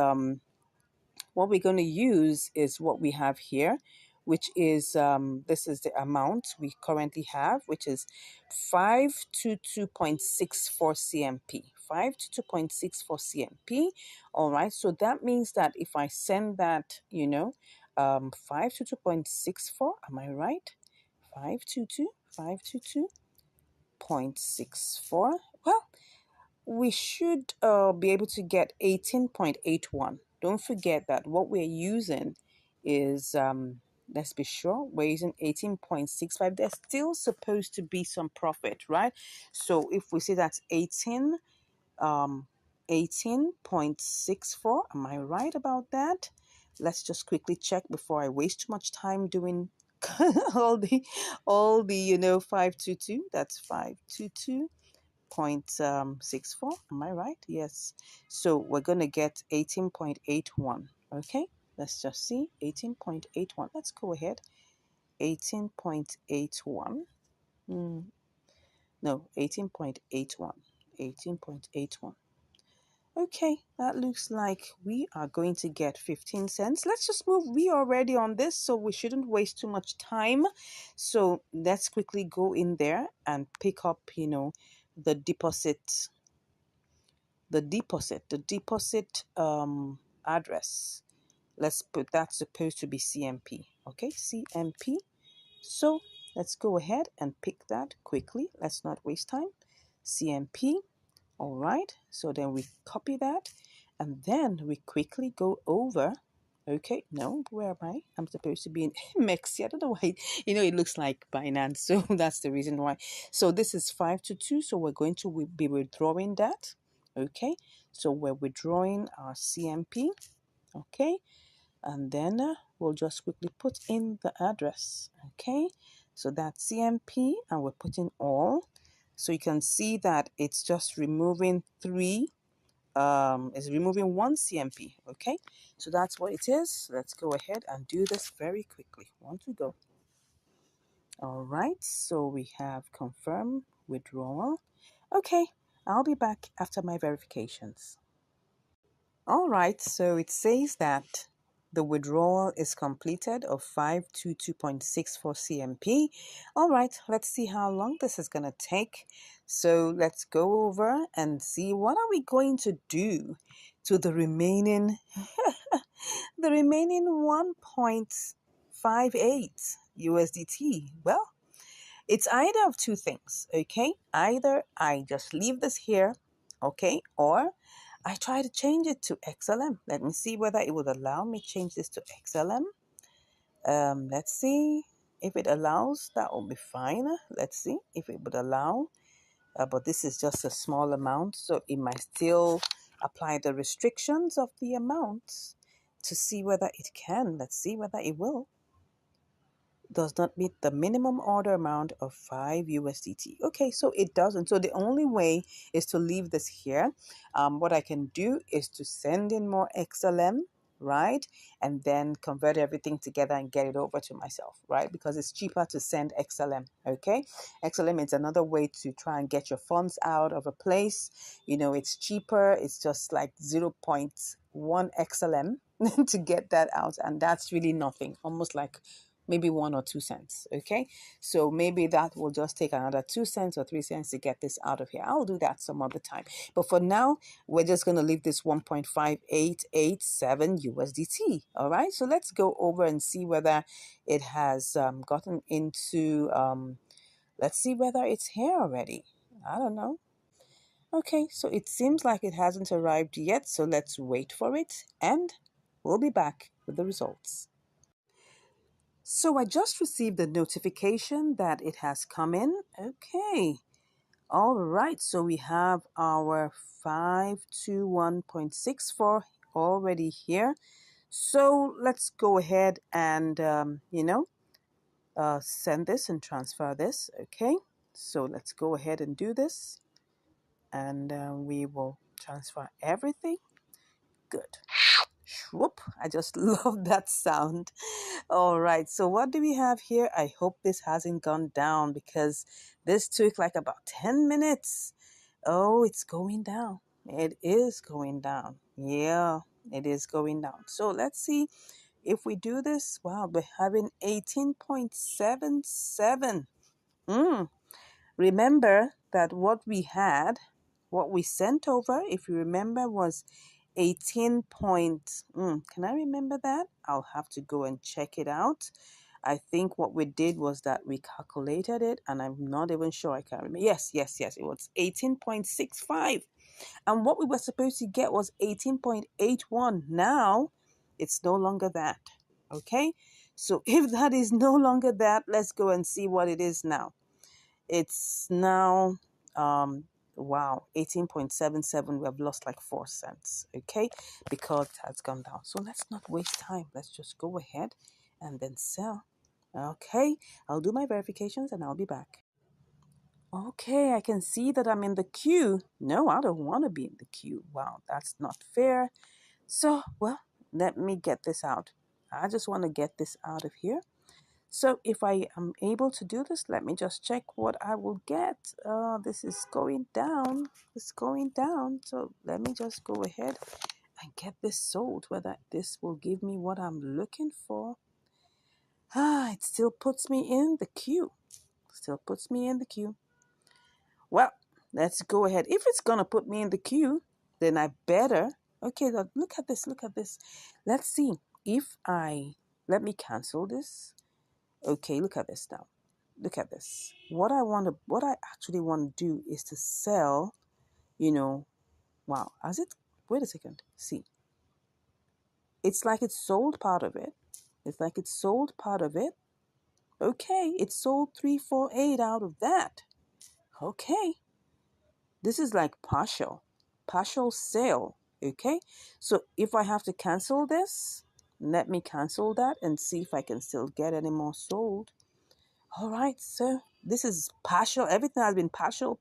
what we're going to use is what we have here, which is this is the amount we currently have, which is 522.64 CMP. 522.64 CMP. All right, so that means that if I send that, 522.64, am I right? 522.64. Well, we should be able to get 18.81. Don't forget that what we're using is, let's be sure, we're using 18.65. There's still supposed to be some profit, right? So if we say that's 18.64, am I right about that? Let's just quickly check before I waste too much time doing all the 522. That's 522.64. Am I right? Yes. So we're going to get 18.81. Okay. Let's just see. 18.81. Let's go ahead. 18.81. No, 18.81. 18.81. Okay, that looks like we are going to get 15 cents. Let's just move. We are already on this, so we shouldn't waste too much time. So let's quickly go in there and pick up, the deposit address. Let's put that's supposed to be CMP. Okay, CMP. So let's go ahead and pick that quickly. Let's not waste time. CMP. All right, so then we copy that and then we quickly go over. Okay, no, where am I? I'm supposed to be in Mexi. I don't know why, it looks like Binance. So that's the reason why. So this is 522. So we're going to be withdrawing that. Okay, so we're withdrawing our CMP. Okay, and then we'll just quickly put in the address. Okay, so that's CMP and we're putting all. So you can see that it's just removing 3 is removing 1 CMP. Okay, so that's what it is. Let's go ahead and do this very quickly. 1 to go. All right, so we have confirm withdrawal. Okay, I'll be back after my verifications. All right, so it says that the withdrawal is completed of 522.64 CMP. All right, let's see how long this is going to take. So let's go over and see what are we going to do to the remaining the remaining 1.58 USDT. Well, it's either of two things, okay? Either I just leave this here, okay, or I try to change it to XLM. Let me see whether it would allow me change this to XLM. Let's see if it allows. That will be fine. Let's see if it would allow. But this is just a small amount, so it might still apply the restrictions of the amounts to see whether it can. Let's see whether it will. Does not meet the minimum order amount of 5 USDT. Okay, so it doesn't. So the only way is to leave this here. What I can do is to send in more XLM, right? And then convert everything together and get it over to myself, right? Because it's cheaper to send XLM, okay? XLM is another way to try and get your funds out of a place. You know, it's cheaper. It's just like 0.1 XLM to get that out. And that's really nothing, almost like maybe 1 or 2 cents. Okay, so maybe that will just take another 2 cents or 3 cents to get this out of here. I'll do that some other time, but for now we're just going to leave this 1.5887 USDT. All right, so let's go over and see whether it has gotten into let's see whether it's here already. I don't know. Okay, so it seems like it hasn't arrived yet, so let's wait for it and we'll be back with the results. So I just received a notification that it has come in. Okay. All right. So we have our 521.64 already here. So let's go ahead and, send this and transfer this. Okay. So let's go ahead and do this. And we will transfer everything. Good. Whoop, I just love that sound. All right, so what do we have here? I hope this hasn't gone down because this took like about 10 minutes. Oh, it's going down. It is going down. Yeah, it is going down. So let's see if we do this. Wow, we're having 18.77. Remember that what we sent over, if you remember, was 18 point. Can I remember that? I'll have to go and check it out. I think what we did was that we calculated it, and I'm not even sure I can remember. Yes. It was 18.65. And what we were supposed to get was 18.81. Now, it's no longer that. Okay? So if that is no longer that, let's go and see what it is now. It's now, wow, 18.77. We have lost like 4 cents, okay, because it has gone down. So let's not waste time. Let's just go ahead and then sell. Okay, I'll do my verifications and I'll be back. Okay, I can see that I'm in the queue. No, I don't want to be in the queue. Wow, that's not fair. So, well, let me get this out. I just want to get this out of here. So if I am able to do this, let me just check what I will get. This is going down. It's going down. So let me just go ahead and get this sold, whether this will give me what I'm looking for. It still puts me in the queue. Still puts me in the queue. Well, let's go ahead. If it's going to put me in the queue, then I better. Okay, look at this. Look at this. Let's see if let me cancel this. Okay, look at this now. Look at this. What I actually want to do is to sell, wow, has it, wait a second, see. It's like it sold part of it. It's like it sold part of it. Okay, it sold 348 out of that. Okay. This is like partial sale. Okay. So if I have to cancel this, let me cancel that and see if I can still get any more sold. All right, so this is partial. Everything has been partial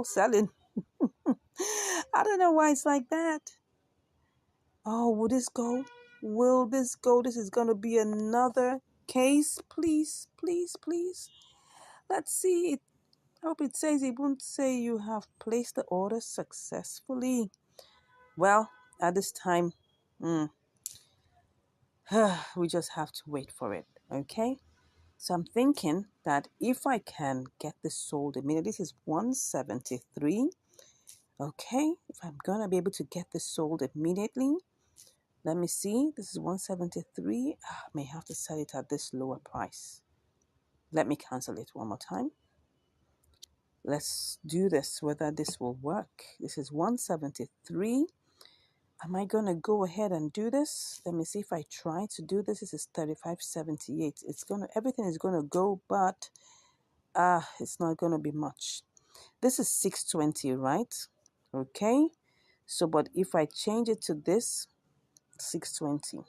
selling. I don't know why it's like that. Oh, will this go? Will this go? This is going to be another case. Please, please, please. Let's see. I hope it says, it won't say you have placed the order successfully. Well, at this time, we just have to wait for it. Okay. So I'm thinking that if I can get this sold immediately, this is 173. Okay, if I'm gonna be able to get this sold immediately, let me see. This is 173. I may have to sell it at this lower price. Let me cancel it one more time. Let's do this, whether this will work. This is 173. Am I gonna go ahead and do this? Let me see if I try to do this. This is 35.78. Everything is gonna go, but it's not gonna be much. This is 620, right? Okay. So, but if I change it to this, 620,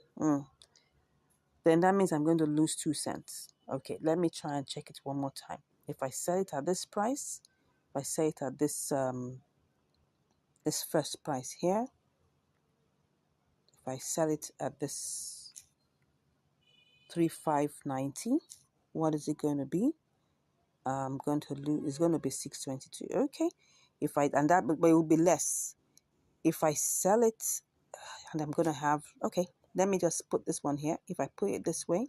then that means I'm going to lose 2 cents. Okay, let me try and check it one more time. If I sell it at this price, if I sell it at this this first price here, if I sell it at this 35.90, what is it going to be? I'm going to lose. It's going to be 622. Okay, but it will be less if I sell it, and I'm going to have. Okay, let me just put this one here. If I put it this way,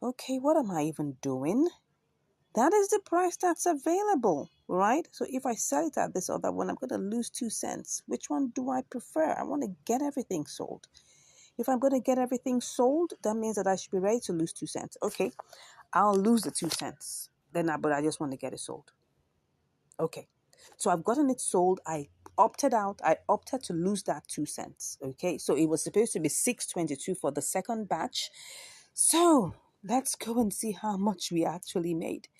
okay, what am I even doing? That is the price that's available, right? So if I sell it at this other one, I'm going to lose 2 cents. Which one do I prefer? I want to get everything sold. If I'm going to get everything sold, that means that I should be ready to lose 2 cents. Okay, I'll lose the 2 cents. But I just want to get it sold. Okay, so I've gotten it sold. I opted out. I opted to lose that 2 cents. Okay, so it was supposed to be 622 for the second batch. So let's go and see how much we actually made.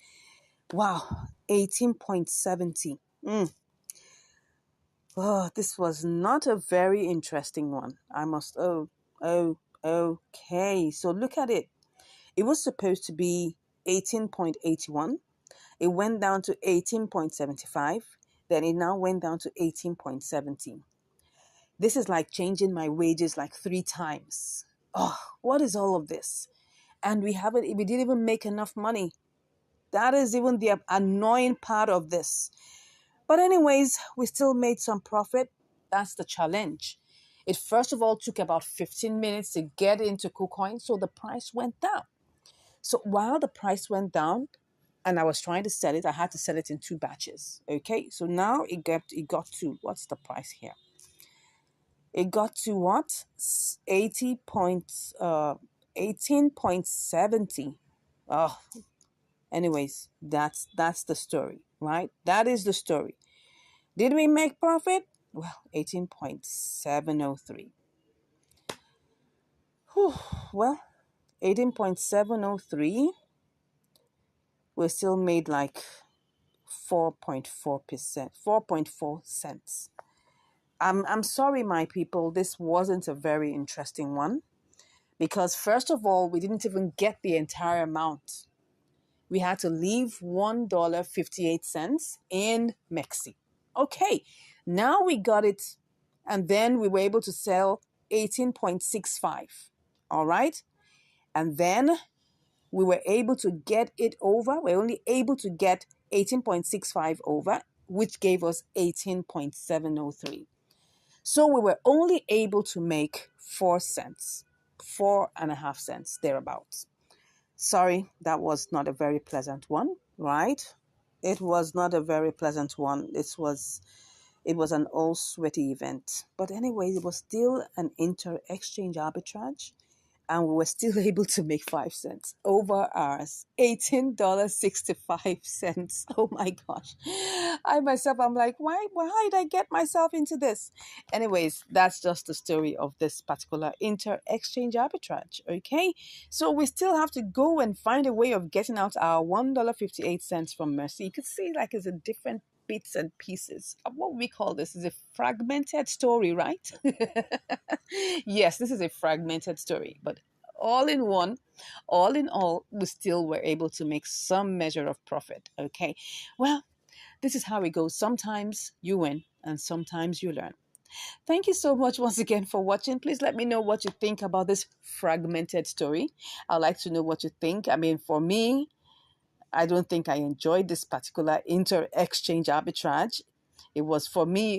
Wow, 18.70. Oh, this was not a very interesting one. Okay. So look at it. It was supposed to be 18.81. It went down to 18.75. Then it now went down to 18.17. This is like changing my wages like 3 times. Oh, what is all of this? And we didn't even make enough money. That is even the annoying part of this. But anyways, we still made some profit. That's the challenge. It first of all took about 15 minutes to get into KuCoin, so the price went down. So while the price went down and I was trying to sell it, I had to sell it in 2 batches. Okay, so now it got to, what's the price here? It got to what? 18.70. Oh, anyways, that's the story, right? That is the story. Did we make profit? Well, 18.703. Well, 18.703. We still made like 4.4%, 4.4 cents. I'm sorry, my people. This wasn't a very interesting one because first of all, we didn't even get the entire amount. We had to leave $1.58 in Mexi. Okay, now we got it, and then we were able to sell 18.65. All right, and then we were able to get it over. We're only able to get 18.65 over, which gave us 18.703. So we were only able to make 4 cents, 4.5 cents thereabouts. Sorry, that was not a very pleasant one, right? It was not a very pleasant one. It was an all sweaty event. But anyways, it was still an inter-exchange arbitrage. And we were still able to make 5 cents over ours. $18.65. Oh my gosh. I'm like, why did I get myself into this? Anyways, that's just the story of this particular inter-exchange arbitrage. Okay. So we still have to go and find a way of getting out our $1.58 from Mercy. You could see like it's a different bits and pieces. What we call this is a fragmented story, right? Yes, this is a fragmented story, but all in all, we still were able to make some measure of profit. Okay, well, This is how it goes. Sometimes you win and sometimes you learn. Thank you so much once again for watching. Please let me know what you think about this fragmented story. I'd like to know what you think. I mean, for me, I don't think I enjoyed this particular inter-exchange arbitrage. It was, for me,